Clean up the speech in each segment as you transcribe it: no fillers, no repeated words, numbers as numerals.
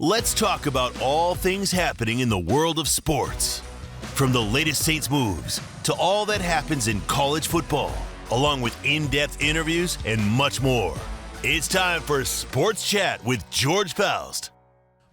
Let's talk about all things happening in the world of sports. From the latest Saints moves to all that happens in college football, along with in-depth interviews and much more. It's time for Sports Chat with George Faust.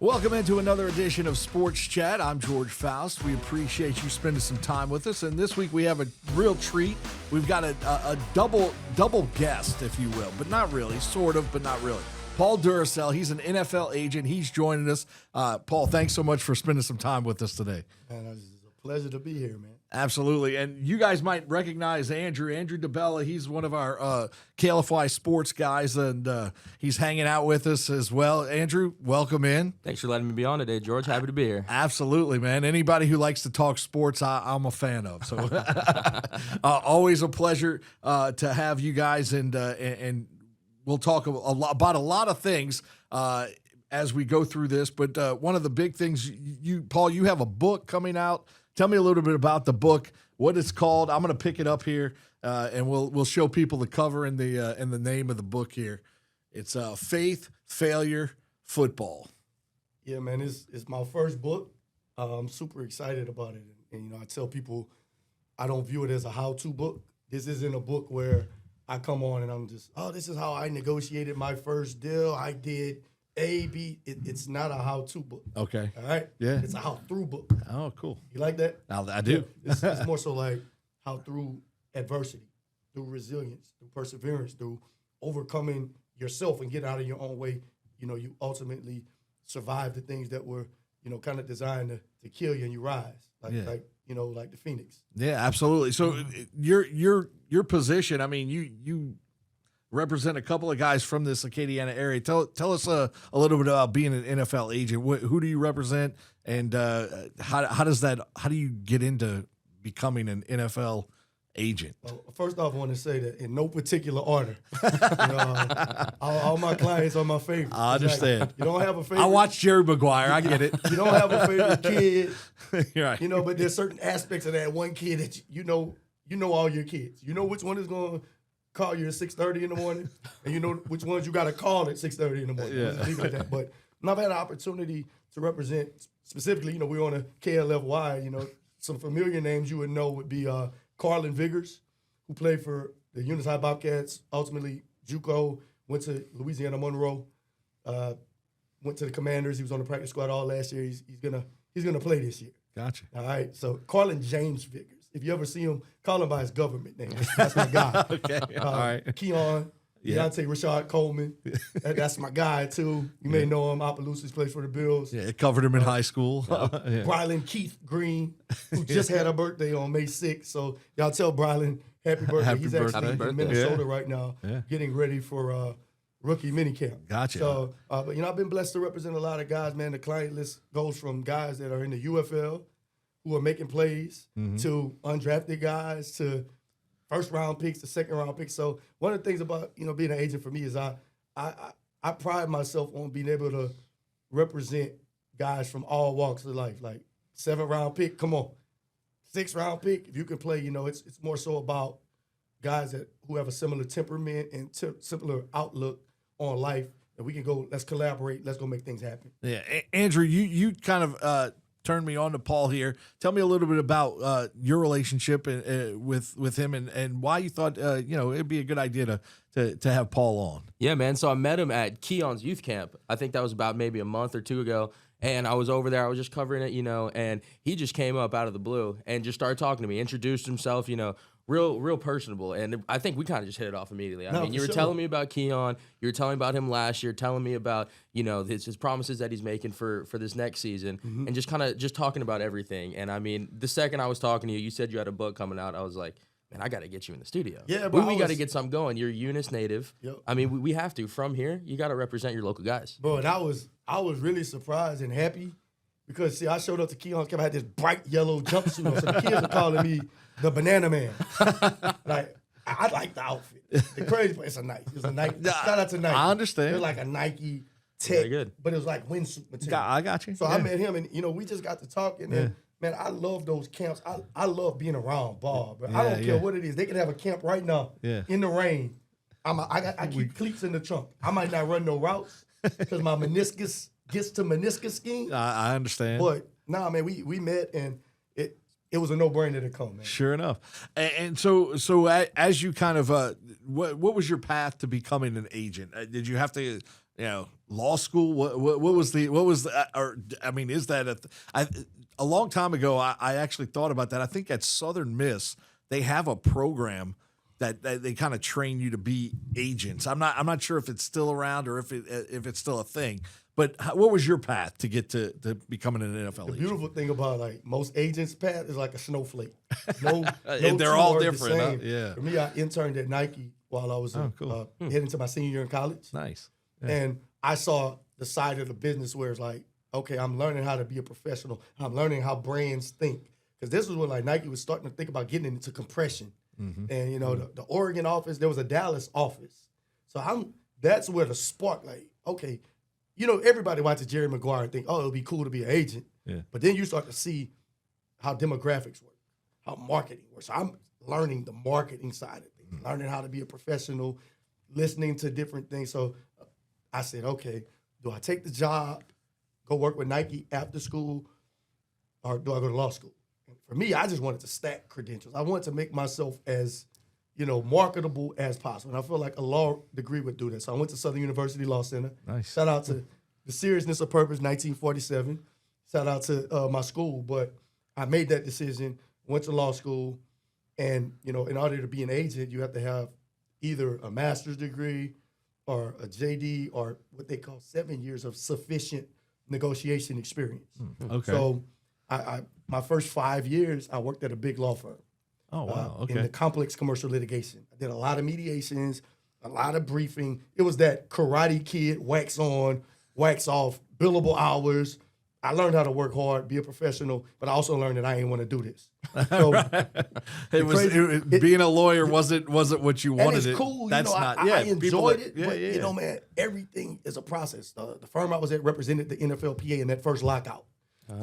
Welcome into another edition of Sports Chat. I'm George Faust. We appreciate you spending some time with us. And this week we have a real treat. We've got a double guest, if you will, but not really, sort of, but not really. Paul Derousselle, he's an NFL agent. He's joining us. Paul, thanks so much for spending some time with us today. Man, it's a pleasure to be here, man. Absolutely. And you guys might recognize Andrew DeBella. He's one of our KLFY sports guys, and he's hanging out with us as well. Andrew, welcome in. Thanks for letting me be on today, George. Happy to be here. Absolutely, man. Anybody who likes to talk sports, I'm a fan of. So always a pleasure to have you guys, and we'll talk about a lot of things as we go through this. But one of the big things, Paul, you have a book coming out. Tell me a little bit about the book, what it's called. I'm going to pick it up here, and we'll show people the cover and the name of the book here. It's Faith, Failure, Football. Yeah, man, it's my first book. I'm super excited about it. And I tell people I don't view it as a how-to book. This isn't a book where I come on and I'm just, this is how I negotiated my first deal. I did A, B. It's not a how-to book. Okay. All right? Yeah. It's a how-through book. Oh, cool. You like that? I do. It's more so like how through adversity, through resilience, through perseverance, through overcoming yourself and getting out of your own way, you ultimately survive the things that were, kind of designed to kill you, and you rise like the phoenix. Yeah, absolutely. So your position, I mean, you represent a couple of guys from this Acadiana area. Tell us a little bit about being an NFL agent. Who do you represent, and how do you get into becoming an NFL agent? Well, first off, I want to say that in no particular order. All my clients are my favorites. I understand. Like, you don't have a favorite. I watch Jerry Maguire. I get it. You don't have a favorite kid. Right. But there's certain aspects of that one kid that you know all your kids. You know which one is going to call you at 6:30 in the morning, and you know which ones you got to call at 6:30 in the morning. Yeah. Things like that. But I've had an opportunity to represent specifically. We're on a KLFY. Some familiar names you would know would be Carlin Vigors, who played for the Eunice High Bobcats. Ultimately, JUCO, went to Louisiana Monroe, went to the Commanders. He was on the practice squad all last year. He's gonna play this year. Gotcha. All right. So Carlin James Vigors. If you ever see him, call him by his government name. That's my guy. Okay. All right. Keon, Yeah. Deontay Rashad Coleman. That's my guy too. You may know him. Opelousas plays for the Bills. Yeah, it covered him in high school. Yeah. Brylan Keith Green, who just had a birthday on May 6th. So y'all tell Brylan happy birthday. Happy He's birthday. actually in Minnesota right now, Yeah. getting ready for rookie minicamp. Gotcha. So, but I've been blessed to represent a lot of guys, man. The client list goes from guys that are in the UFL who are making plays to undrafted guys to first-round picks to second-round picks. So one of the things about, being an agent for me is I pride myself on being able to represent guys from all walks of life. Like 7th-round pick, come on. 6th-round pick, if you can play, it's more so about guys who have a similar temperament and similar outlook on life. And we can go, let's collaborate, let's go make things happen. Yeah, Andrew, you kind of turned me on to Paul here. Tell me a little bit about your relationship with him and why you thought it'd be a good idea to have Paul on. Yeah, man. So I met him at Keon's youth camp. I think that was about maybe a month or two ago. And I was over there. I was just covering it, and he just came up out of the blue and just started talking to me, introduced himself, real personable. And I think we kind of just hit it off immediately. I mean, you were telling me about Keon. You were telling me about him last year, telling me about, his promises that he's making for this next season, and just talking about everything. And I mean, the second I was talking to you, you said you had a book coming out. I was like, man, I got to get you in the studio. Yeah, bro. We got to get something going. You're a Eunice native. Yep. I mean, we have to. From here, you got to represent your local guys. Bro, and I was really surprised and happy because, see, I showed up to Keon's camp. I had this bright yellow jumpsuit on, so the kids are calling me the Banana Man. Like, I like the outfit. The crazy part, it's a Nike. Shout out to Nike. I understand. It's like a Nike tech, Very good. but it was like windsuit material. I got you. So I met him, and we just got to talking. And man, I love those camps. I love being around ball, but I don't care what it is. They can have a camp right now in the rain. I keep cleats in the trunk. I might not run no routes because my meniscus gets to meniscus scheme. I understand. But nah, man, we met and it was a no-brainer to come, man. Sure enough. And so as you kind of what was your path to becoming an agent? Did you have to law school? What was the or I mean, is that a long time ago? I actually thought about that. I think at Southern Miss they have a program that they kind of train you to be agents. I'm not sure if it's still around or if it's still a thing. But what was your path to get to becoming an NFL agent? The beautiful thing about like most agents' path is like a snowflake. No, they're all different. Huh? Yeah. For me, I interned at Nike while I was heading to my senior year in college. Nice. Yeah. And I saw the side of the business where it's like, okay, I'm learning how to be a professional. I'm learning how brands think. Because this was when like Nike was starting to think about getting into compression. Mm-hmm. And the Oregon office, there was a Dallas office. So that's where the spark, like, okay, everybody watches Jerry Maguire and think, oh, it'll be cool to be an agent. Yeah. But then you start to see how demographics work, how marketing works. So I'm learning the marketing side of things, learning how to be a professional, listening to different things. So I said, okay, do I take the job, go work with Nike after school, or do I go to law school? And for me, I just wanted to stack credentials. I wanted to make myself as, marketable as possible. And I feel like a law degree would do that. So I went to Southern University Law Center. Nice. Shout out to the Seriousness of Purpose, 1947. Shout out to my school. But I made that decision, went to law school, and, in order to be an agent, you have to have either a master's degree or a JD or what they call 7 years of sufficient negotiation experience. Okay. So my first 5 years, I worked at a big law firm. Oh, wow. Okay. In the complex commercial litigation. I did a lot of mediations, a lot of briefing. It was that Karate Kid, wax on, wax off, billable hours. I learned how to work hard, be a professional, but I also learned that I didn't want to do this. So being a lawyer wasn't what you wanted. And it's cool. That's not. I enjoyed it, yeah, but man, everything is a process. The firm I was at represented the NFLPA in that first lockout.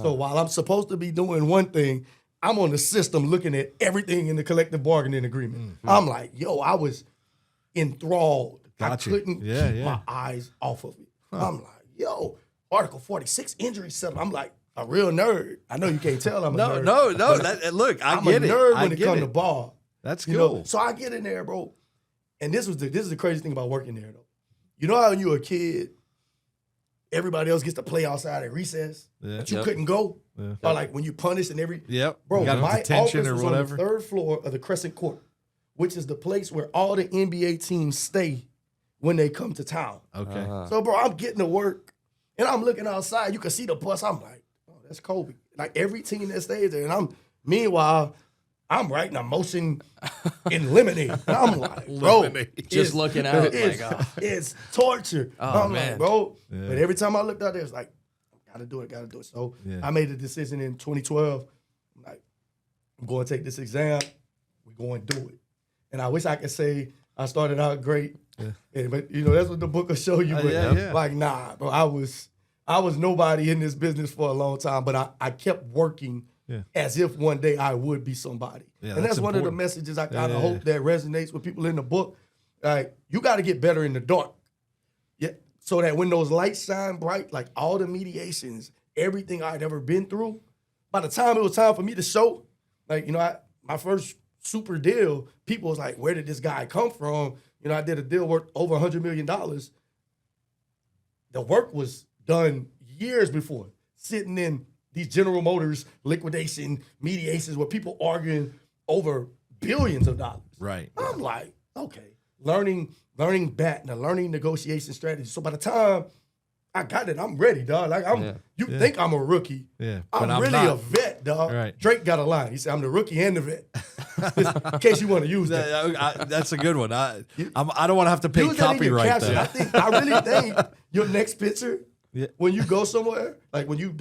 So while I'm supposed to be doing one thing, I'm on the system looking at everything in the collective bargaining agreement. I'm like, I was enthralled. Gotcha. I couldn't keep my eyes off of it. I'm like, Article 46, injury settlement. I'm like a real nerd. I know you can't tell I'm a nerd. No. Look, I'm a nerd when it comes to ball. That's cool. So I get in there, bro. And this is the crazy thing about working there, though. You know how when you were a kid, everybody else gets to play outside at recess, but you couldn't go? Yeah. Or like when you punish and bro, my office was on the third floor of the Crescent Court, which is the place where all the NBA teams stay when they come to town. Okay. So, bro, I'm getting to work, and I'm looking outside. You can see the bus. I'm like, oh, that's Kobe. Like every team that stays there. And meanwhile, I'm writing a motion in limine. And I'm like, bro. Just looking out. It's torture. Oh, I'm man. like, bro. Yeah. But every time I looked out there, it's like, gotta do it. So I made a decision in 2012. I'm like, I'm going to take this exam. We're going to do it. And I wish I could say I started out great. Yeah. But, that's what the book will show you. But like, nah, bro, I was nobody in this business for a long time, but I kept working as if one day I would be somebody. Yeah, and that's one of the messages I kind of hope that resonates with people in the book. Like, you got to get better in the dark. Yeah. So that when those lights shine bright, like all the mediations, everything I'd ever been through, by the time it was time for me to show, like, my first super deal, people was like, where did this guy come from? I did a deal worth over $100 million. The work was done years before, sitting in these General Motors liquidation mediations where people arguing over billions of dollars. Right. I'm like, okay, learning BAT and learning negotiation strategy. So by the time I got it, I'm ready, dog. Like think I'm a rookie. Yeah. I'm really a vet, dog. Right. Drake got a line. He said, I'm the rookie and the vet. In case you want to use that. That's a good one. I don't want to have to pay copyright though. I really think your next picture, when you go somewhere, like when you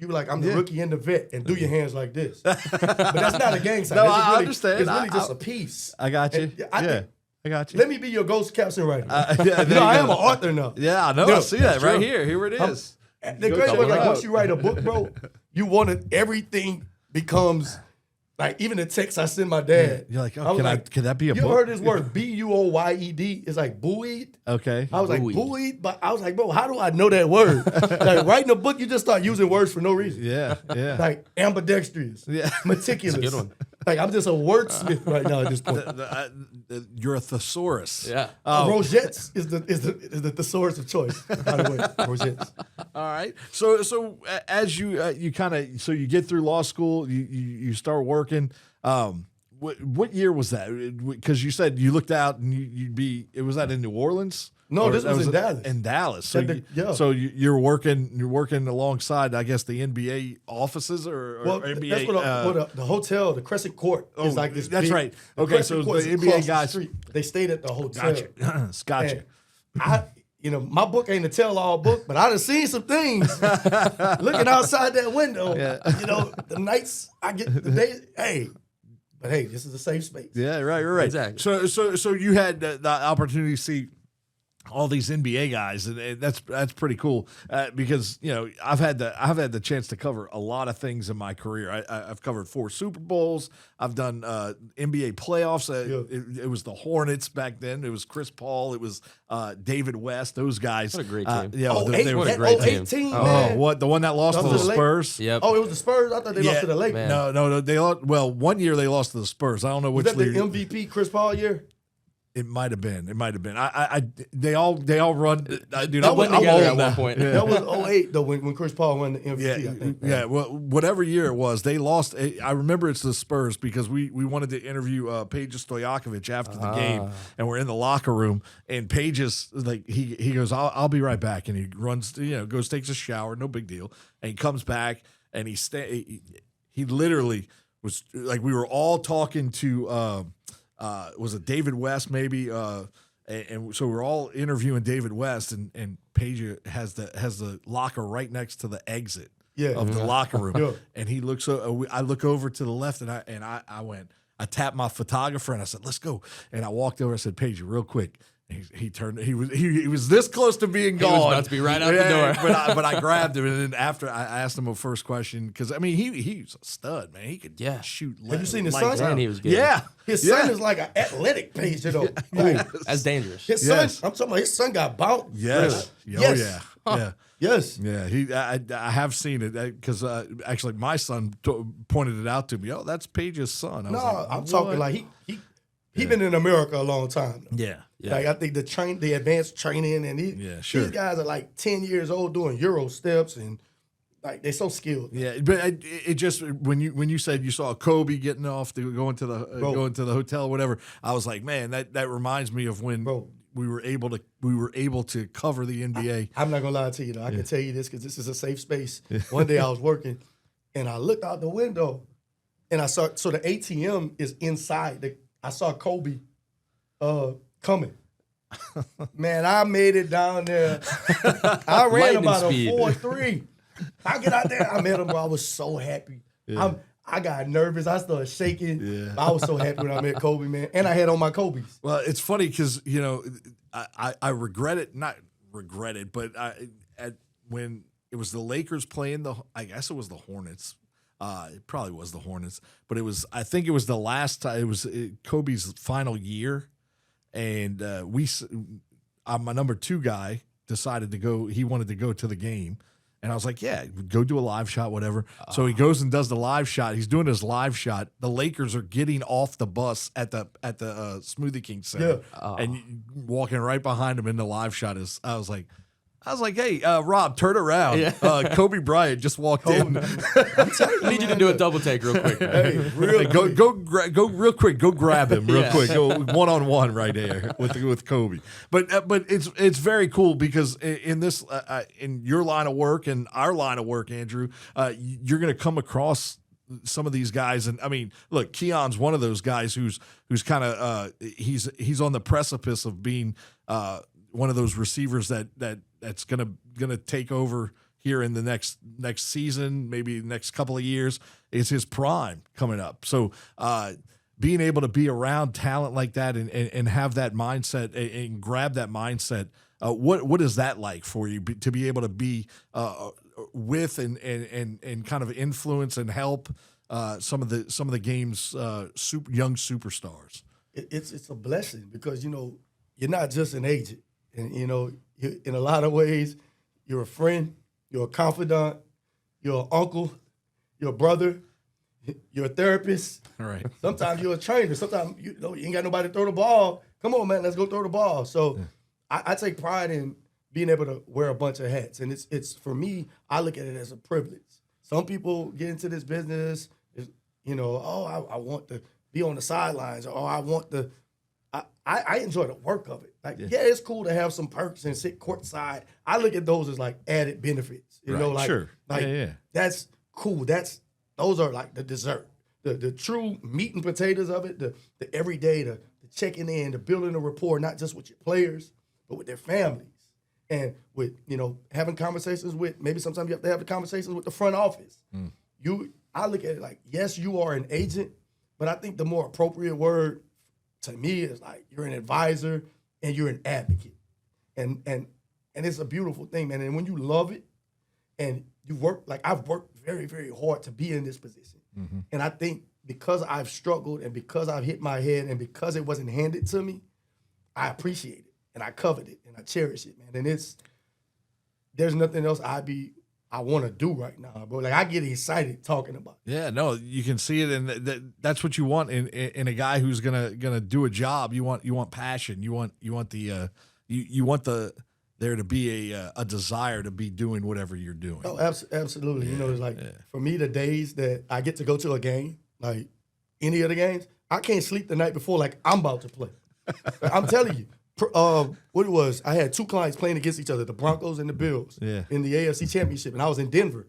like, I'm the rookie and the vet, and do your hands like this. But that's not a gang sign. No, I understand. It's really just a piece. I got you. I got you. Let me be your ghost caption writer. I am an author now. Yeah, I know. I see that right here. Here it is. The crazy was, like, once you write a book, bro, you want it, everything becomes like even the text I send my dad. You're like, oh, I was can that be a you book? heard this word buoyed? It's like buoyed. Okay. I was like Buoyed. buoyed, but I was like, bro, how do I know that word? Like writing a book, you just start using words for no reason. Yeah. Like ambidextrous, meticulous. That's a good one. Like I'm just a wordsmith right now at this point. You're a thesaurus. Yeah. Rogette's is the thesaurus of choice. By the way, Rogette's. All right. So as you kind of you get through law school, you start working. What year was that? Because you said you looked out and it was that in New Orleans? No, Or this was in Dallas. In Dallas. So Yeah. so you're working alongside, I guess, the NBA offices or NBA. that's what the hotel, the Crescent Court, is like this. That's big, right. the Okay, Crescent so Court the is NBA across guys. street. They stayed at the hotel. Gotcha. And my book ain't a tell-all book, but I done seen some things looking outside that window. The nights I get the day. But hey, this is a safe space. Yeah, right. Exactly. So you had the opportunity to see all these NBA guys, and that's pretty cool because I've had the chance to cover a lot of things in my career. I've covered 4 Super Bowls. I've done NBA playoffs. It was the Hornets back then. It was Chris Paul. It was David West. Those guys. What a great team. What a great team. team. Oh, Man. what the one that lost to the Spurs? Yep. Oh, it was the Spurs. I thought they lost to the Lakers. Man. No. They lost. Well, one year they lost to the Spurs. I don't know Was which that the league. MVP Chris Paul year? It might have been. They all run. Dude, That went I'm together old at now. one point. Yeah. That was 08 though when Chris Paul won the MVP. I think. Yeah. Well, whatever year it was, they lost. I remember it's the Spurs because we wanted to interview Peja Stojakovic after the game, and we're in the locker room, and Peja is like he goes, I'll be right back, and he runs, goes takes a shower, no big deal, and he comes back, and he literally was like we were all talking to. Was it David West maybe? And so we're all interviewing David West, and Peja has the locker right next to the exit of the locker room. Yeah. And he looks. I look over to the left, and I tapped my photographer, and I said, "Let's go." And I walked over. I said, "Peja, real quick." He turned. He was this close to being gone. He was about to be right out the door. but I grabbed him, and then after I asked him a first question because I mean he's a stud, man. He could shoot. Have you seen his lights son? out. And he was good. Yeah, His son is like an athletic pace, Like, That's dangerous. his son, Yes. I'm talking about his son got bounced. Yes. Really? Oh Yes. yeah. Yes. Yeah. I have seen it because actually my son pointed it out to me. Oh, that's Page's son. I was No, like, I'm talking like he been in America a long time. Yeah. Like I think the advanced training and sure. these guys are like 10 years old doing Euro steps and like they're so skilled. Yeah, but it just when you said you saw Kobe getting off to going to the hotel or whatever, I was like, man, that reminds me of when we were able to cover the NBA. I'm not gonna lie to you though. I can tell you this because this is a safe space. One day I was working and I looked out the window and I saw the ATM is inside. I saw Kobe coming. Man, I made it down there. I ran Lightning about speed. a 4.3. I get out there. I met him, bro. I was so happy. Yeah. I got nervous. I started shaking. Yeah. I was so happy when I met Kobe, man. And I had on my Kobe's. Well, it's funny because I regret it, not regret it, but when it was the Lakers playing I guess it was the Hornets. It probably was the Hornets, but I think it was the last time. It was Kobe's final year, and my number 2 guy decided to go. He wanted to go to the game, and I was like, "Yeah, go do a live shot, whatever." So he goes and does the live shot. He's doing his live shot. The Lakers are getting off the bus at the Smoothie King Center, and walking right behind him in the live shot I was like, hey, Rob, turn around. Yeah. Kobe Bryant just walked in. I need you to do a double take real quick. Man. Hey, go real quick. Go grab him real quick. Go 1-on-1 right there with Kobe. But it's very cool because in this in your line of work and our line of work, Andrew, you're going to come across some of these guys, and I mean, look, Keon's one of those guys who's kind of he's on the precipice of being one of those receivers that's gonna take over here in the next season, maybe next couple of years. Is his prime coming up. So being able to be around talent like that and have that mindset and grab that mindset, what is that like for you to be able to be with and kind of influence and help some of the game's young superstars. It's a blessing because you're not just an agent, and in a lot of ways, you're a friend, you're a confidant, you're an uncle, you're a brother, you're a therapist. Right. Sometimes you're a trainer. Sometimes you ain't got nobody to throw the ball. Come on, man, let's go throw the ball. So I take pride in being able to wear a bunch of hats, and it's for me. I look at it as a privilege. Some people get into this business, I want to be on the sidelines, or I want to. I enjoy the work of it. It's cool to have some perks and sit courtside. I look at those as like added benefits. Sure. That's cool. Those are like the dessert, the true meat and potatoes of it. The everyday, the checking in, the building a rapport, not just with your players, but with their families, and with having conversations with. Maybe sometimes you have to have the conversations with the front office. I look at it like, yes, you are an agent, but I think the more appropriate word to me is like you're an advisor and you're an advocate, and it's a beautiful thing, man. And when you love it, and you work I've worked very, very hard to be in this position, and I think because I've struggled and because I've hit my head and because it wasn't handed to me, I appreciate it and I covet it and I cherish it, man. And there's nothing else I want to do right now, bro. I get excited talking about it. Yeah, no, you can see it, and that's what you want in a guy who's gonna do a job. You want passion. You want there to be a desire to be doing whatever you're doing. Oh, absolutely. It's for me, the days that I get to go to a game, like any of the games, I can't sleep the night before like I'm about to play. I'm telling you. What it was, I had two clients playing against each other, the Broncos and the Bills, in the AFC Championship, and I was in Denver.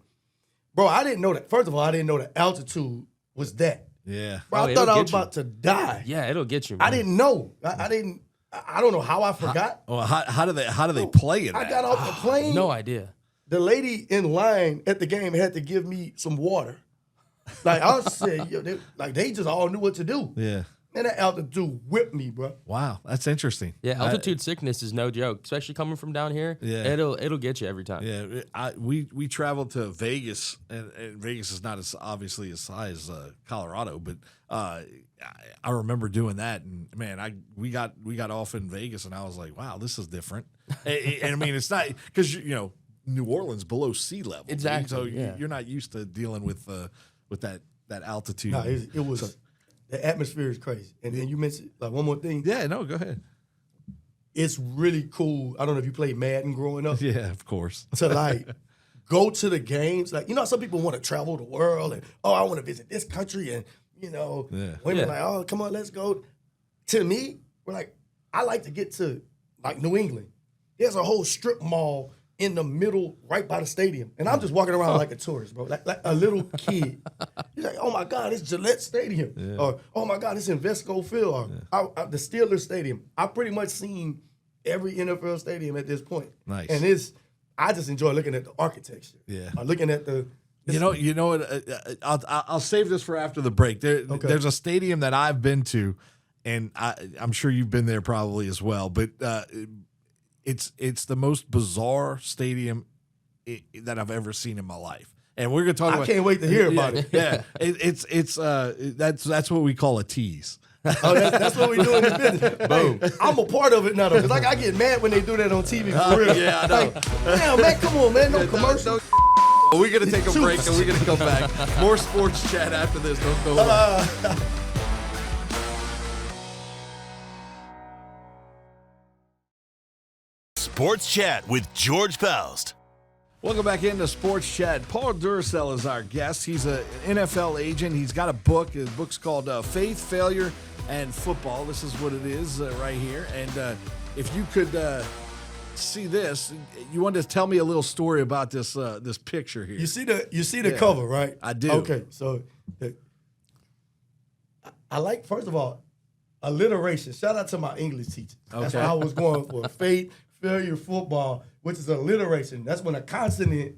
Bro, I didn't know that. First of all, I didn't know the altitude was that. Yeah. Bro, I thought I was about to die. Yeah, it'll get you, man. I didn't know. I don't know how I forgot. How do they play it? I got off the plane. No idea. The lady in line at the game had to give me some water. I said, they just all knew what to do. Yeah. Man, that altitude whipped me, bro. Wow, that's interesting. Yeah, altitude sickness is no joke, especially coming from down here. Yeah, it'll get you every time. Yeah, we traveled to Vegas, and Vegas is not as obviously as high as Colorado, but I remember doing that, and man, we got off in Vegas, and I was like, wow, this is different. and I mean, it's not because New Orleans below sea level, exactly. So you're not used to dealing with that altitude. No, it was. The atmosphere is crazy. And then you mentioned, one more thing. Yeah, no, go ahead. It's really cool. I don't know if you played Madden growing up. Yeah, of course. To, go to the games. Some people want to travel the world and, I want to visit this country. And, women oh, come on, let's go. To me, I like to get to, New England. There's a whole strip mall in the middle, right by the stadium. And I'm just walking around like a tourist, bro, like a little kid. He's like, oh, my God, it's Gillette Stadium. Yeah. Or, oh, my God, it's Invesco Field. Or the Steelers Stadium. I've pretty much seen every NFL stadium at this point. Nice. And I just enjoy looking at the architecture. Yeah. Looking at the... You know what? I'll save this for after the break. There's a stadium that I've been to, and I'm sure you've been there probably as well, but... It's the most bizarre stadium that I've ever seen in my life, and we're gonna talk about. I can't wait to hear about it. Yeah, that's what we call a tease. Oh, that's what we do in the business. Boom! Hey, I'm a part of it now, though, because I get mad when they do that on TV. For real. Yeah, I know. Damn, man, come on, man, no commercial. We're gonna take a break, and we're gonna come back. More sports chat after this. Don't go away. Sports Chat with George Faust. Welcome back into Sports Chat. Paul Derousselle is our guest. He's an NFL agent. He's got a book. His book's called Faith, Failure, and Football. This is what it is right here. And if you could see this, you wanted to tell me a little story about this picture here. You see the cover, right? I do. Okay, so I like, first of all, alliteration. Shout out to my English teacher. That's why I was going for faith, failure, football, which is alliteration. That's when a consonant,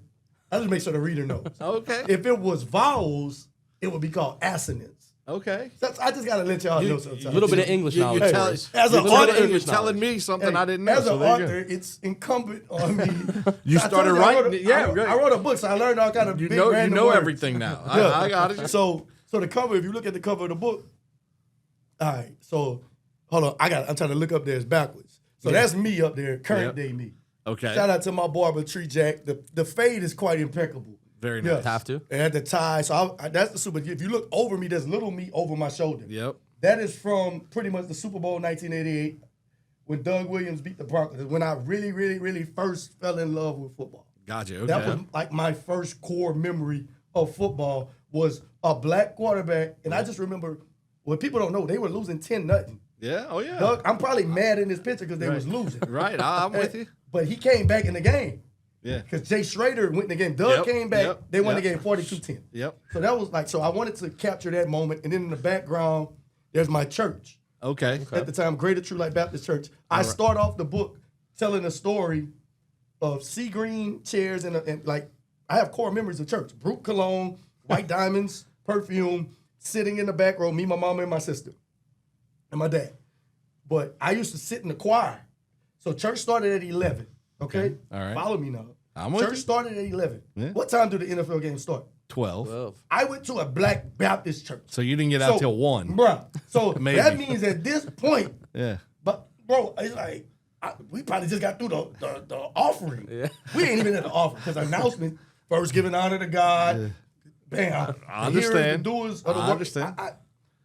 I just make sure the reader knows. Okay. If it was vowels, it would be called assonance. Okay. I just got to let y'all know sometimes. A little bit of English knowledge. As an author, you're telling me something I didn't know. As an author, it's incumbent on me. You started writing. I wrote a book, so I learned all kind of you know everything now. Yeah. I got it. So So the cover, if you look at the cover of the book, all right. So hold on, I'm trying to look up there. It's backwards. So that's me up there, current day me. Okay. Shout out to my barber, Tree Jack. The fade is quite impeccable. Very nice. Have to. And the tie. So that's the Super. If you look over me, there's little me over my shoulder. Yep. That is from pretty much the Super Bowl 1988 when Doug Williams beat the Broncos. When I really, really, really first fell in love with football. Gotcha. Okay. That was like my first core memory of football was a black quarterback. And I just remember, what people don't know, they were losing 10-0. Yeah. Oh, yeah. Doug, I'm probably mad in this picture because they was losing. Right. I'm with you. But he came back in the game. Yeah. Because Jay Schrader went in the game. Doug came back. They won the game 42-10. Yep. So that was like, so I wanted to capture that moment. And then in the background, there's my church. Okay. At the time, Greater True Light Baptist Church. I start off the book telling a story of sea green chairs and like, I have core memories of church. Brute cologne, white diamonds, perfume, sitting in the back row, me, my mama, and my sister, and my dad. But I used to sit in the choir. So church started at 11, okay? All right. Follow me now. I'm with Church you. started at 11. Yeah. What time do the NFL games start? 12. I went to a black Baptist church. So you didn't get out till 1. Bruh. So Maybe. that means at this point, Yeah. but bro, it's like, we probably just got through the offering. Yeah. We ain't even at the offering because announcement, first giving honor to God. Bam. I understand. The doers of the I work. understand.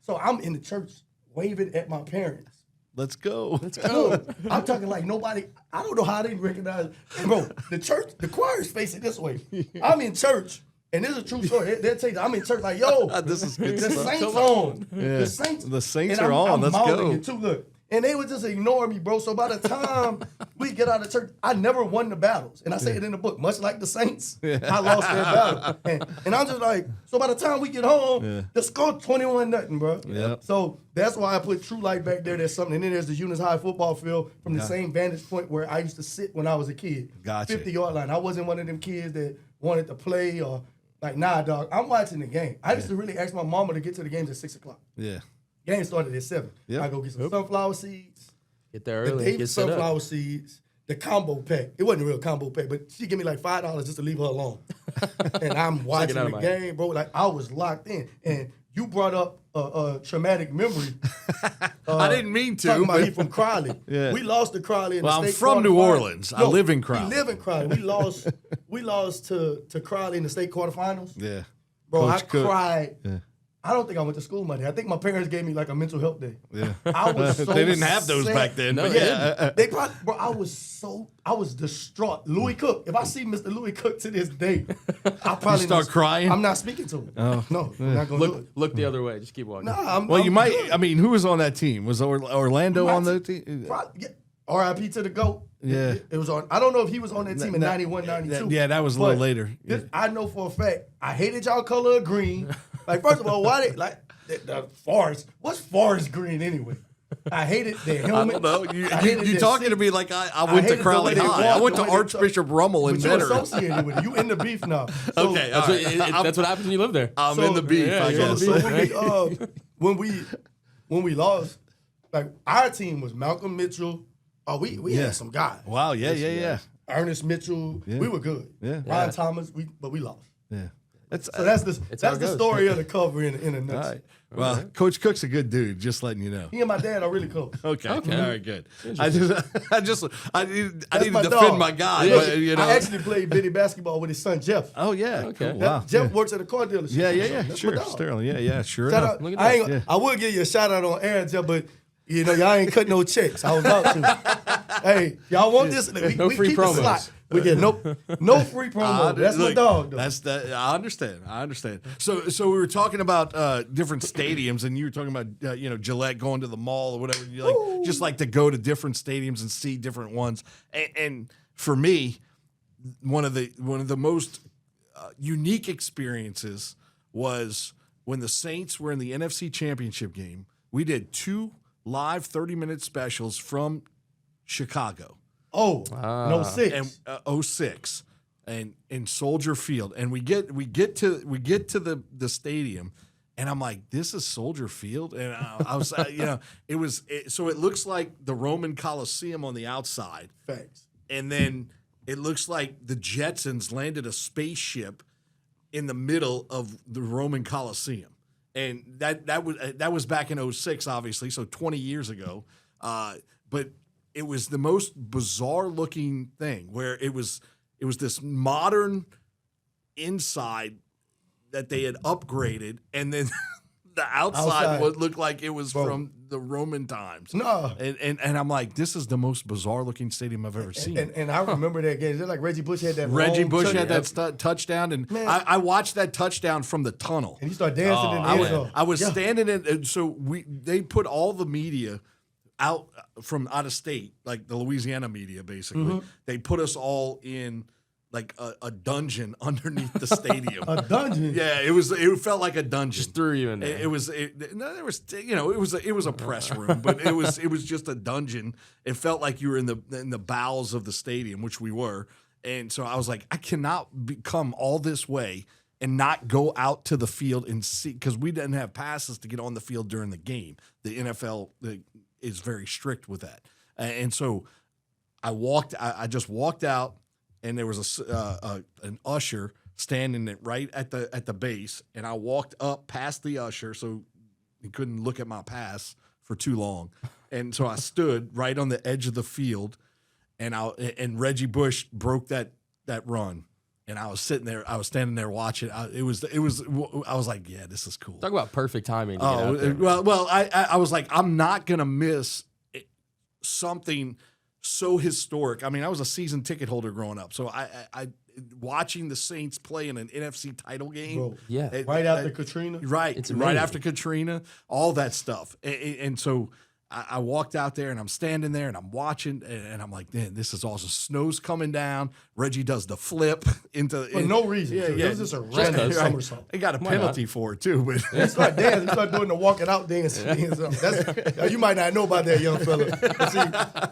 So I'm in the church waving at my parents. Let's go. No, I'm talking like nobody. I don't know how they recognize. Bro, the church, the choir is facing this way. I'm in church, and this is a true story. They'll tell you, I'm in church like, yo, This is good the stuff. Saints on. Yeah. The Saints are and on. I'm Let's mouthing go. it too. Look. And they would just ignore me, bro. So by the time we get out of church, I never won the battles. And I say it in the book, much like the Saints, I lost that battle. And I'm just like, so by the time we get home, the score 21-0, bro. Yep. So that's why I put True Light back there. There's something. And then there's the Eunice High football field from the same vantage point where I used to sit when I was a kid. Gotcha. 50-yard line. I wasn't one of them kids that wanted to play or like, nah, dog. I'm watching the game. I used to really ask my mama to get to the games at 6 o'clock. Yeah. Game started at 7. Yep. I go get some sunflower seeds. Get there The early. David Get set up. sunflower seeds, the combo pack. It wasn't a real combo pack, but she give me like $5 just to leave her alone. And I'm watching out the of my game, bro. Like I was locked in. And you brought up a traumatic memory. I didn't mean to. Talking about but- he from Crowley. Yeah. We lost to Crowley in Well, the I'm state from New quarterfinals. Orleans. I live in Crowley. We live in Crowley. We lost to Crowley in the state quarterfinals. Yeah. Bro, Coach I Cook. cried. Yeah. I don't think I went to school Monday. I think my parents gave me like a mental health day. Yeah. I was so They didn't have those sad. back then. No, but they yeah. They probably, bro, I was distraught. Louis Cook, if I see Mr. Louis Cook to this day, I probably start crying? I'm not speaking to him. No, I'm not gonna do it. Look the other way. Just keep walking. Nah, Well, I'm you might. good. I mean, who was on that team? Was Orlando on the team? Probably, yeah. R.I.P. to the GOAT. Yeah. It was on. I don't know if he was on that team in 91, 92. Yeah, that was a little later. This, I know for a fact, I hated y'all color of green. Like, first of all, why they, like, the forest, what's forest green anyway? I hated their I helmet. don't know. You I hated you their talking seat. to me like I went to hated the Crowley way they High. I walked, went the to way they Archbishop Rummel in But you Veteran. associated with it. You in the beef now. So, Okay, That's, all what, right. that's what happens when you live there. I'm So- in the beef. Yeah, I you're in guess. the beef. So when we lost, like our team was Malcolm Mitchell. Oh, we had some guys. Wow. Yeah. Ernest Mitchell. Yeah. We were good. Yeah. Ryan Thomas. But we lost. Yeah. That's So that's how the it goes. story of the cover in a all nutshell. right. Well, Coach Cook's a good dude. Just letting you know. He and my dad are really close. Okay. Okay. All right. Good. I need to my defend dog. my guy. Look, But, you know. I actually played bitty basketball with his son Jeff. Oh yeah. Okay. Cool. Wow. Jeff Yeah. works at a car dealership. Yeah. That's Sure. my dog. Sterling. Yeah. Sure. Shout enough. out. Look at I, that. ain't, I would give you a shout out on air, Jeff, but you know y'all ain't cutting no checks. I was about to. Hey, y'all want this? No we free keep the promos. slot. We get no free promo. That's my Look, dog. Though. That's that. I understand. So we were talking about different stadiums, and you were talking about Gillette going to the mall or whatever. You just like to go to different stadiums and see different ones. And for me, one of the most unique experiences was when the Saints were in the NFC Championship game. We did 2 live 30-minute specials from Chicago. Oh, no 6. And 06 and in Soldier Field, and we get to the stadium, and I'm like, this is Soldier Field, and I was so it looks like the Roman Coliseum on the outside, Facts. and then it looks like the Jetsons landed a spaceship in the middle of the Roman Coliseum. And that was back in 06, obviously, so 20 years ago. But it was the most bizarre looking thing where it was this modern inside that they had upgraded, and then the outside would look like it was from the Roman times. No. And I'm like, this is the most bizarre looking stadium I've ever seen. And I remember that game. Is it like Reggie Bush had that Reggie long Bush had touch- that touchdown, and I watched that touchdown from the tunnel. And he started dancing in the end zone. I was standing in, and so they put all the media out of state, like the Louisiana media, basically. Mm-hmm. They put us all in like a dungeon underneath the stadium. A dungeon? Yeah, it felt like a dungeon. Just threw you in there. It was a press room, but it was just a dungeon. It felt like you were in the bowels of the stadium, which we were. And so I was like, I cannot come all this way and not go out to the field and see, because we didn't have passes to get on the field during the game. The NFL is very strict with that. And so I just walked out, and there was an usher standing right at the base, and I walked up past the usher so he couldn't look at my pass for too long. And so I stood right on the edge of the field, and Reggie Bush broke that run. And I was sitting there. I was standing there watching. I was like, yeah, this is cool. Talk about perfect timing. To get out there. Well, I was like, I'm not gonna miss something so historic. I mean, I was a season ticket holder growing up, so I watching the Saints play in an NFC title game. Bro, Yeah. right after Katrina. Right, It's right amazing. after Katrina, all that stuff, and so I walked out there and I'm standing there and I'm watching and I'm like, man, this is awesome. Snow's coming down. Reggie does the flip into For no reason. Yeah, It yeah. was just a random somersault. He got a penalty for it too, but He started dancing. He started doing the walking out dance. You might not know about that, young fella. But see,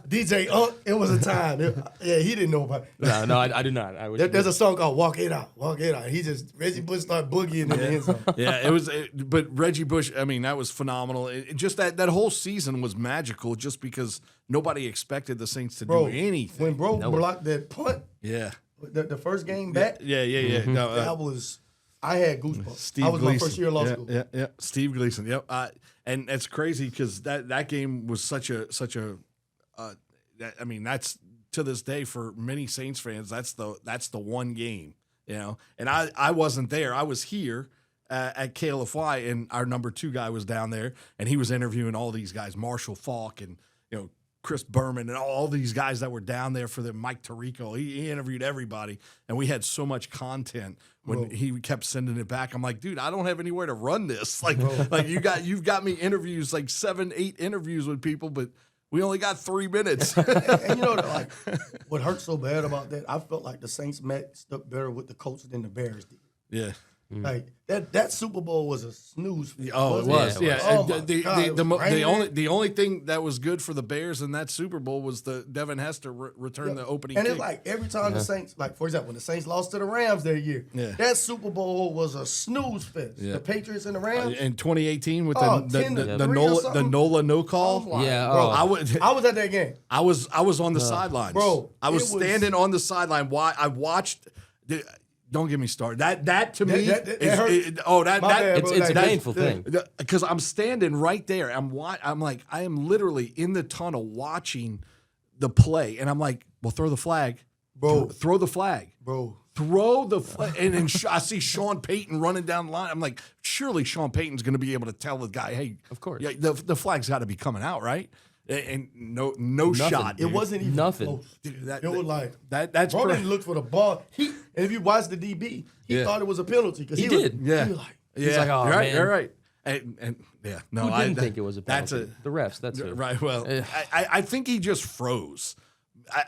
DJ it was a time. He didn't know about it. No, I do not. I wish. There's a song called Walk It Out, Walk It Out. Reggie Bush started boogieing in the end zone. yeah, but Reggie Bush, I mean, that was phenomenal. Just that whole season was magical, just because nobody expected the Saints to do anything. When bro blocked that punt, Yeah, the first game back, yeah. No, that was, I had goosebumps. Steve I was Gleason. my first year of law school. Yeah. Steve Gleason. Yep. And it's crazy because that game was such a. I mean, that's to this day for many Saints fans. That's the one game, And I wasn't there. I was here at KLFY, and our number 2 guy was down there, and he was interviewing all these guys, Marshall Faulk and Chris Berman and all these guys that were down there for Mike Tirico. He interviewed everybody, and we had so much content when he kept sending it back. I'm like, dude, I don't have anywhere to run this. Like you've got me interviews, like 7-8 interviews with people, but we only got 3 minutes. And what hurt so bad about that, I felt like the Saints matched up better with the Colts than the Bears did. Yeah. Like that Super Bowl was a snooze. Oh, it was. Yeah. Oh And the only thing that was good for the Bears in that Super Bowl was the Devin Hester return the opening and kick. it's like every time the Saints, like for example, when the Saints lost to the Rams that year, that Super Bowl was a snooze fest. Yeah. The Patriots and the Rams. In 2018 with 10 to 3 or the something. Nola no call. Oh, Yeah, bro, oh. I was at that game. I was on the sidelines, Bro, I was it was- standing on the sideline. Why I watched. Don't get me started. That to me that hurt. It's a painful thing. because I'm standing right there. I'm like I am literally in the tunnel watching the play, and I'm like, well, throw the flag, Bro. Throw the flag, Bro. Throw the flag, and then I see Sean Payton running down the line. I'm like, surely Sean Payton's going to be able to tell the guy, hey, Of course. yeah, the flag's got to be coming out, right? And no shot. It wasn't even Nothing. close. Dude, It was like that's bro per- didn't look for the ball. And if you watch the DB, he Yeah. thought it was a penalty because He was, did. Yeah. He was like, Yeah, like, oh, you're right, man. you're right. And yeah, no, Who didn't think it was a that's penalty? The refs. That's it. right. Well, I think he just froze.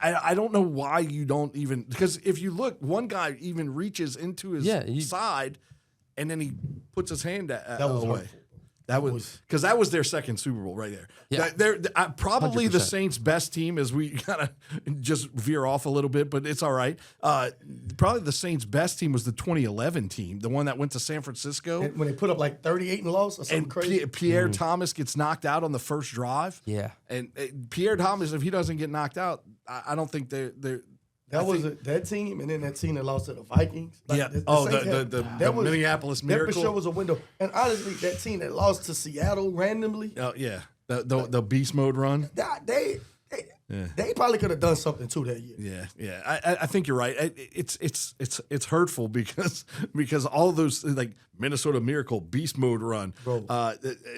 I don't know why you don't even, because if you look, one guy even reaches into his side, and then he puts his hand that was away. hurtful. That was because that was their second Super Bowl right there. Yeah. They're probably the 100%. Saints' best team, as we kind of just veer off a little bit, but it's all right. Probably the Saints' best team was the 2011 team, the one that went to San Francisco. And when they put up like 38 and lost or something And crazy. Pierre Thomas gets knocked out on the first drive. Yeah. And Pierre Thomas, if he doesn't get knocked out, I don't think that team, and then that team that lost to the Vikings. Like, Yeah. The Minneapolis Miracle. That for sure was a window. And honestly, that team that lost to Seattle randomly. Oh yeah. The beast mode run. They probably could have done something too that year. Yeah. I think you're right. It's hurtful because all those like Minnesota Miracle beast mode run,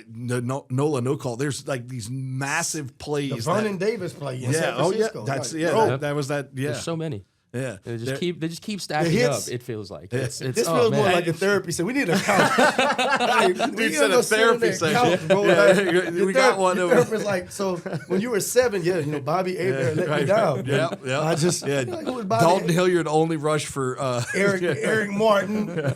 Nola no call. There's like these massive plays. The Vernon Davis play in San Francisco. That was that. Yeah, There's so many. Yeah, They just keep stacking up. It feels like this feels more like a therapy session. We need a couch. Dude said a therapy session. We got one. Your therapist like, so when you were 7, Bobby Abraham let me down. Yeah. I just like, who was Bobby Dalton Hilliard only rush for Eric Martin,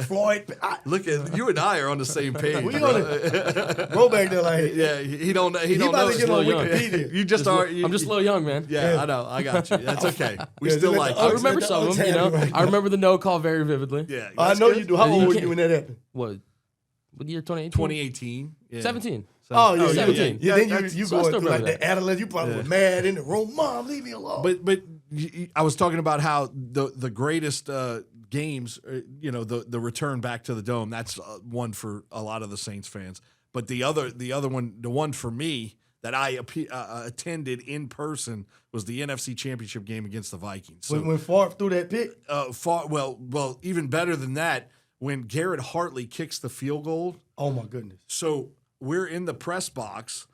Floyd. Look at you and I are on the same page. We go back there like he don't know. Get on Wikipedia. You just are. I'm just a little young, man. Yeah, I know. I got you. That's okay. We still like. I remember some of them. I remember the no call very vividly. Yeah, I know you do. How old were you when that happened? What year? 2018. 2018. Yeah. 17. Oh yeah, 17. Yeah, then you so I going still through like remember the adolescence. You probably were mad in the room. Mom, leave me alone. But I was talking about how the greatest games, the return back to the Dome. That's one for a lot of the Saints fans. But the other one, the one for me that I attended in person was the NFC Championship game against the Vikings. So, when Favre threw that pick? Well, even better than that, when Garrett Hartley kicks the field goal. Oh, my goodness. So we're in the press box,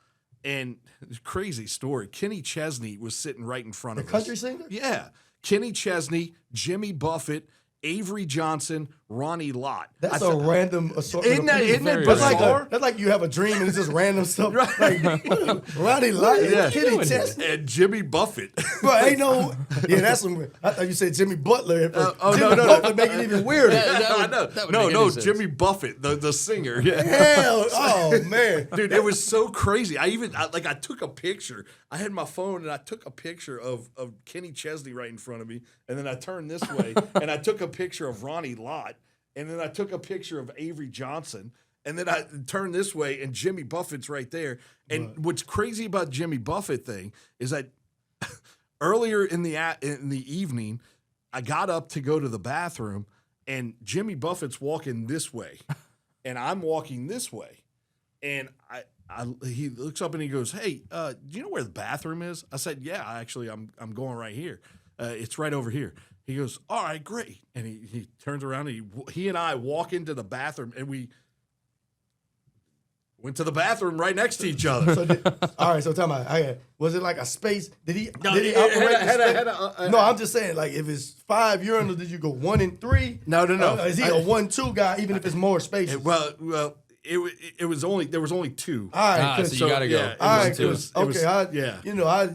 and crazy story. Kenny Chesney was sitting right in front of us. The country singer? Yeah. Kenny Chesney, Jimmy Buffett, Avery Johnson, Ronnie Lott. That's a random assortment. Isn't that bizarre? That's like you have a dream and it's just random stuff. Like, Ronnie Lott, Kenny Chesney, and Jimmy Buffett. Bro, ain't no. Yeah, that's some. I thought you said Jimmy Butler. No, Buffett make it even weirder. No, Jimmy Buffett, the singer. Yeah. Hell, oh man, dude, it was so crazy. I took a picture. I had my phone and I took a picture of Kenny Chesney right in front of me, and then I turned this way and I took a picture of Ronnie Lott, and then I took a picture of Avery Johnson, and then I turned this way and Jimmy Buffett's right there. And what's crazy about Jimmy Buffett thing is that earlier in the evening, I got up to go to the bathroom, and Jimmy Buffett's walking this way, and I'm walking this way, and he looks up and he goes, "Hey, do you know where the bathroom is?" I said, "Yeah, actually, I'm going right here. It's right over here." He goes, "All right, great." And he turns around and he and I walk into the bathroom, and we went to the bathroom right next to each other. All right, so tell me, was it like a space? Did he operate the space? No, I'm just saying, like, if it's 5 urinals, did you go 1 and 3? No. Is he a 1-2 guy, even if it's more spaces? Well. There was only 2. All right, so you gotta go. Yeah, all right,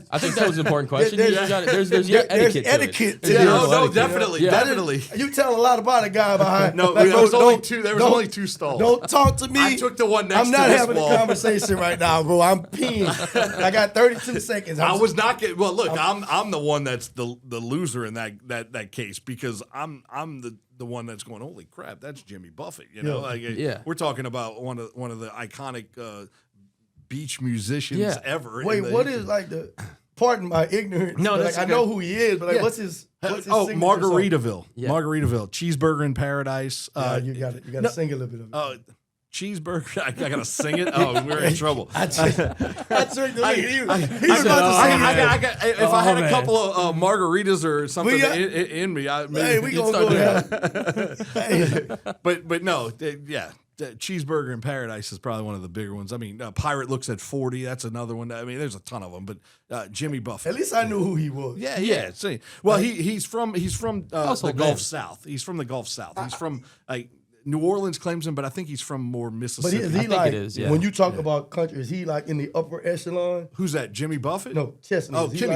I think that was an important question. There's etiquette. Definitely. You tell a lot about a guy behind. No, there was only 2. There was only 2 stalls. Don't talk to me. I took the one next to this wall. I'm not having a conversation right now, bro. I'm peeing. I got 32 seconds. I was not getting. Well, look, I'm the one that's the loser in that case, because I'm the one that's going, holy crap, that's Jimmy Buffett. We're talking about one of the iconic beach musicians ever. Wait, what is like the? Pardon my ignorance. No, like, I know who he is, but like, what's his Margaritaville. Song? Margaritaville, Cheeseburger in Paradise. You got to sing a little bit of it. Cheeseburger. I gotta sing it. Oh, we're in trouble. If I had a couple of margaritas or something in me, we gonna go there. But no, Cheeseburger in Paradise is probably one of the bigger ones. I mean, Pirate Looks at 40. That's another one. I mean, there's a ton of them. But Jimmy Buffett. At least I knew who he was. Yeah. See, well, he's from the Gulf South. He's from the Gulf South. He's from New Orleans claims him, but I think he's from more Mississippi. But is he like, when you talk about country, is he like in the upper echelon? Who's that, Jimmy Buffett? No, Chesney. Oh, Kenny.